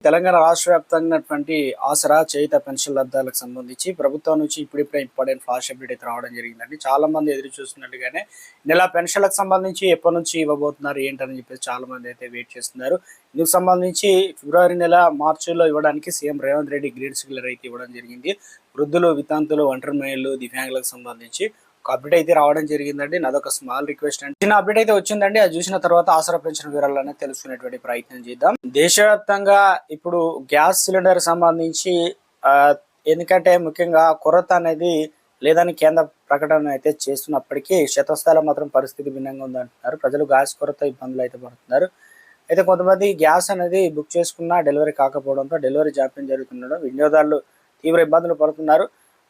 తెలంగాణ రాష్ట్ర వ్యాప్తంగా ఉన్నటువంటి ఆసరా చేయుత పెన్షన్ లబ్ధాలకు సంబంధించి ప్రభుత్వం నుంచి ఇప్పుడిప్పుడే ఇంపార్టెంట్ ఫ్లాష్ అప్డేట్ అయితే రావడం జరిగిందండి. చాలా మంది ఎదురు చూస్తున్నట్టుగానే నెల పెన్షన్లకు సంబంధించి ఎప్పటి నుంచి ఇవ్వబోతున్నారు ఏంటని చెప్పేసి చాలా మంది అయితే వెయిట్ చేస్తున్నారు. ఇందుకు సంబంధించి ఫిబ్రవరి నెల మార్చిలో ఇవ్వడానికి CM Revanth Reddy green signal అయితే ఇవ్వడం జరిగింది. వృద్ధులు, వితంతులు, ఒంటరి మహిళలు, దివ్యాంగులకు సంబంధించి ఒక అప్డేట్ అయితే రావడం జరిగిందండి. నాదొక స్మాల్ రిక్వెస్ట్ అండి. చిన్న అప్డేట్ అయితే వచ్చిందండి. అది చూసిన తర్వాత ఆసరా పెన్షన్ వివరాలను తెలుసుకునేటువంటి ప్రయత్నం చేద్దాం. దేశవ్యాప్తంగా ఇప్పుడు గ్యాస్ సిలిండర్ సంబంధించి ఎందుకంటే ముఖ్యంగా కొరత అనేది లేదని కేంద్ర ప్రకటన అయితే చేస్తున్నప్పటికీ క్షేత్రస్థాయిలో మాత్రం పరిస్థితి భిన్నంగా ఉందంటున్నారు. ప్రజలు గ్యాస్ కొరత ఇబ్బందులు అయితే పడుతున్నారు. అయితే కొంతమంది గ్యాస్ అనేది బుక్ చేసుకున్నా డెలివరీ కాకపోవడంతో డెలివరీ జాప్యం జరుగుతుండడం వినియోగదారులు తీవ్ర ఇబ్బందులు పడుతున్నారు.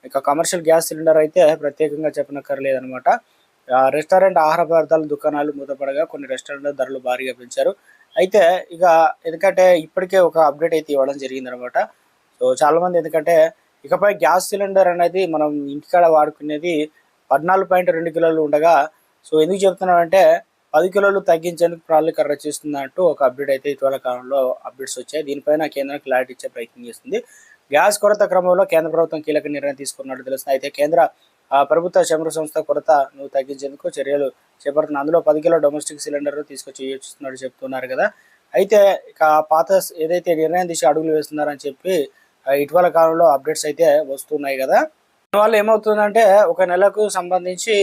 ఇక కమర్షియల్ గ్యాస్ సిలిండర్ అయితే ప్రత్యేకంగా చెప్పనక్కర్లేదనమాట. రెస్టారెంట్, ఆహార పదార్థాల దుకాణాలు మూతపడగా కొన్ని రెస్టారెంట్ల ధరలు భారీగా పెంచారు. అయితే ఇక ఎందుకంటే ఇప్పటికే ఒక అప్డేట్ అయితే ఇవ్వడం జరిగిందనమాట. సో చాలామంది ఎందుకంటే ఇకపై గ్యాస్ సిలిండర్ అనేది మనం ఇంటికాడ వాడుకునేది 14.2 కిలోలు ఉండగా సో ఎందుకు చెప్తున్నామంటే 10 కిలోలు తగ్గించేందుకు ప్రణాళిక రచిస్తున్నట్టు ఒక అప్డేట్ అయితే ఇటీవల కాలంలో అప్డేట్స్ వచ్చాయి. దీనిపైన కేంద్రం క్లారిటీ ఇచ్చే ప్రయత్నం చేస్తుంది. గ్యాస్ కొరత క్రమంలో కేంద్ర ప్రభుత్వం కీలక నిర్ణయం తీసుకున్నట్టు తెలుస్తుంది. అయితే కేంద్ర ప్రభుత్వ చమురు సంస్థ కొరతను తగ్గించేందుకు చర్యలు చేపడుతున్న అందులో 10 కిలో డొమెస్టిక్ సిలిండర్ తీసుకొచ్చి యోచిస్తున్నట్టు చెప్తున్నారు కదా. అయితే ఇక పాత ఏదైతే నిర్ణయం తీసి అడుగులు వేస్తున్నారని చెప్పి ఇటీవల కాలంలో అప్డేట్స్ అయితే వస్తున్నాయి కదా. దానివల్ల ఏమవుతుందంటే ఒక నెలకు సంబంధించి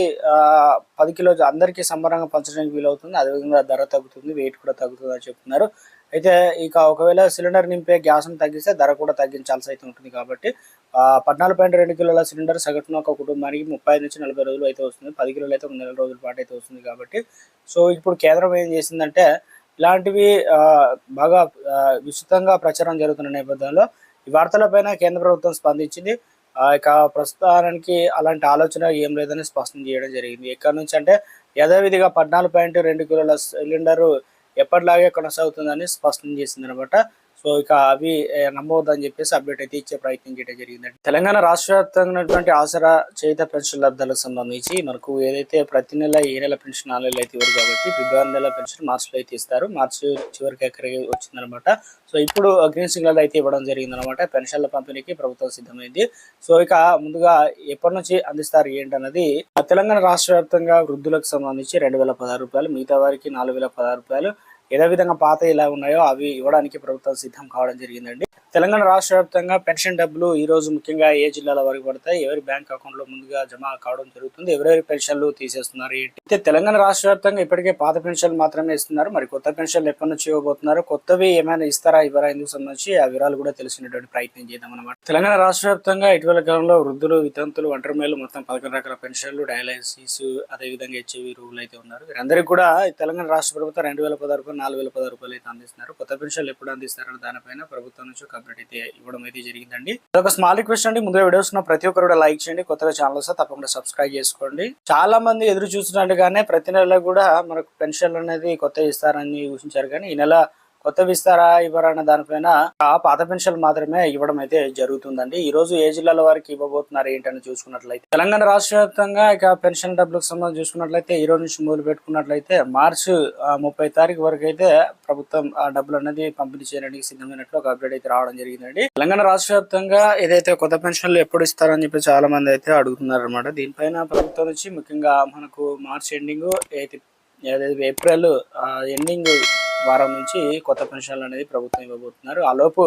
10 కిలో అందరికీ సంబరంగా పంచడానికి వీలవుతుంది. అదేవిధంగా ధర తగ్గుతుంది, వెయిట్ కూడా తగ్గుతుంది అని చెప్తున్నారు. అయితే ఇక ఒకవేళ సిలిండర్ నింపే గ్యాస్ను తగ్గిస్తే ధర కూడా తగ్గించాల్సి అయితే ఉంటుంది. కాబట్టి 14.2 కిలోల సిలిండర్ సగటున ఒక కుటుంబానికి 30 నుంచి 40 రోజులు అయితే వస్తుంది. 10 కిలోలు అయితే 1 నెల రోజుల పాటు అయితే వస్తుంది. కాబట్టి సో ఇప్పుడు కేంద్రం ఏం చేసిందంటే ఇలాంటివి బాగా విస్తృతంగా ప్రచారం జరుగుతున్న నేపథ్యంలో ఈ వార్తలపైన కేంద్ర ప్రభుత్వం స్పందించింది. ఇక ప్రస్తుతానికి అలాంటి ఆలోచన ఏం లేదని స్పష్టం చేయడం జరిగింది. ఎక్కడి నుంచి అంటే యథావిధిగా 14.2 కిలోల సిలిండరు ఎప్పటిలాగే కొనసాగుతుందని స్పష్టం చేసింది అనమాట. సో ఇక అవి నమ్మవద్దని చెప్పేసి అప్డేట్ అయితే ఇచ్చే ప్రయత్నం చేయడం జరిగిందండి. తెలంగాణ రాష్ట్ర వ్యాప్తంగా ఉన్నటువంటి ఆసరా చేయుత పెన్షన్ లబ్ధాలకు సంబంధించి మనకు ఏదైతే ప్రతి నెల ఏ నెల పెన్షన్ 4 నెలలు అయితే ఇవ్వరు కాబట్టి ఫిబ్రవరి నెల పెన్షన్ మార్చిలో అయితే ఇస్తారు. మార్చి చివరికి ఎక్కడికి వచ్చిందనమాట. సో ఇప్పుడు గ్రీన్ సిగ్నల్ అయితే ఇవ్వడం జరిగిందనమాట. పెన్షన్ల పంపిణీకి ప్రభుత్వం సిద్ధమైంది. సో ఇక ముందుగా ఎప్పటి నుంచి అందిస్తారు ఏంటన్నది తెలంగాణ రాష్ట్ర వ్యాప్తంగా వృద్ధులకు సంబంధించి 2,016 రూపాయలు, మిగతా వారికి 4,016 రూపాయలు, ఏదే విధంగా పాత ఎలా ఉన్నాయో అవి ఇవ్వడానికి ప్రభుత్వం సిద్ధం కావడం జరిగిందండి. తెలంగాణ రాష్ట్ర వ్యాప్తంగా పెన్షన్ డబ్బులు ఈ రోజు ముఖ్యంగా ఏ జిల్లాల వరకు పడతాయి, ఎవరి బ్యాంక్ అకౌంట్ లో ముందుగా జమ కావడం జరుగుతుంది, ఎవరెవరి పెన్షన్లు తీసేస్తున్నారు ఏంటి. అయితే తెలంగాణ రాష్ట్ర వ్యాప్తంగా ఇప్పటికే పాత పెన్షన్లు మాత్రమే ఇస్తున్నారు. మరి కొత్త పెన్షన్లు ఎప్పటి నుంచి ఇవ్వబోతున్నారు, కొత్తవి ఏమైనా ఇస్తారా ఇవ్వరా ఇందుకు సంబంధించి ఆ వివరాలు కూడా తెలిసినటువంటి ప్రయత్నం చేద్దాం అనమాట. తెలంగాణ రాష్ట్ర వ్యాప్తంగా ఇటీవల కాలంలో వృద్ధులు, వితంతులు, ఒంటరి మహిళలు మొత్తం 11 రకాల పెన్షన్లు, డయాలసిస్, అదేవిధంగా హెచ్ఐవి రోగులు అయితే ఉన్నారు. వీరందరికీ కూడా తెలంగాణ రాష్ట్ర ప్రభుత్వం 2,016 రూపాయలు, 4,016 రూపాయలు అయితే అందిస్తున్నారు. కొత్త పెన్షన్లు ఎప్పుడు అందిస్తారని దానిపైన ప్రభుత్వం నుంచి ఒక అప్డేట్ అయితే ఇవ్వడం అయితే జరిగిందండి. ఒక స్మాల్ రిక్వెస్ట్ అండి, ముందుగా వీడియోస్ ప్రతి ఒక్కరు కూడా లైక్ చేయండి, కొత్తగా ఛానల్ వస్తే తప్పకుండా సబ్స్క్రైబ్ చేసుకోండి. చాలా మంది ఎదురు చూస్తున్నట్టుగానే ప్రతి నెల కూడా మనకు పెన్షన్లు అనేది కొత్త ఇస్తారని ఊహించారు, కానీ ఈ నెల కొత్తవి ఇస్తారా ఇవ్వరా అన్న దానిపైన పాత పెన్షన్లు మాత్రమే ఇవ్వడం అయితే జరుగుతుందండి. ఈ రోజు ఏ జిల్లాల వారికి ఇవ్వబోతున్నారు ఏంటని చూసుకున్నట్లయితే తెలంగాణ రాష్ట్ర వ్యాప్తంగా ఇక పెన్షన్ డబ్బులకు సంబంధించి చూసుకున్నట్లయితే ఈ రోజు నుంచి మొదలు పెట్టుకున్నట్లయితే మార్చి 30 తారీఖు వరకు అయితే ప్రభుత్వం ఆ డబ్బులు అనేది పంపిణీ చేయడానికి సిద్ధమైనట్లు ఒక అప్డేట్ అయితే రావడం జరిగిందండి. తెలంగాణ రాష్ట్ర వ్యాప్తంగా ఏదైతే కొత్త పెన్షన్లు ఎప్పుడు ఇస్తారని చెప్పి చాలా మంది అయితే అడుగుతున్నారు అనమాట. దీనిపైన ప్రభుత్వం నుంచి ముఖ్యంగా మనకు మార్చి ఎండింగ్ ఏప్రిల్ ఎండింగ్ వారం నుంచి కొత్త పెన్షన్లు అనేది ప్రభుత్వం ఇవ్వబోతున్నారు. ఆ లోపు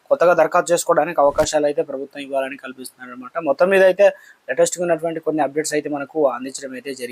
కొత్తగా దరఖాస్తు చేసుకోవడానికి అవకాశాలు అయితే ప్రభుత్వం ఇవ్వాలని కల్పిస్తున్నారు అనమాట. మొత్తం మీద అయితే లేటెస్ట్గా ఉన్నటువంటి కొన్ని అప్డేట్స్ అయితే మనకు అందించడం అయితే జరిగింది.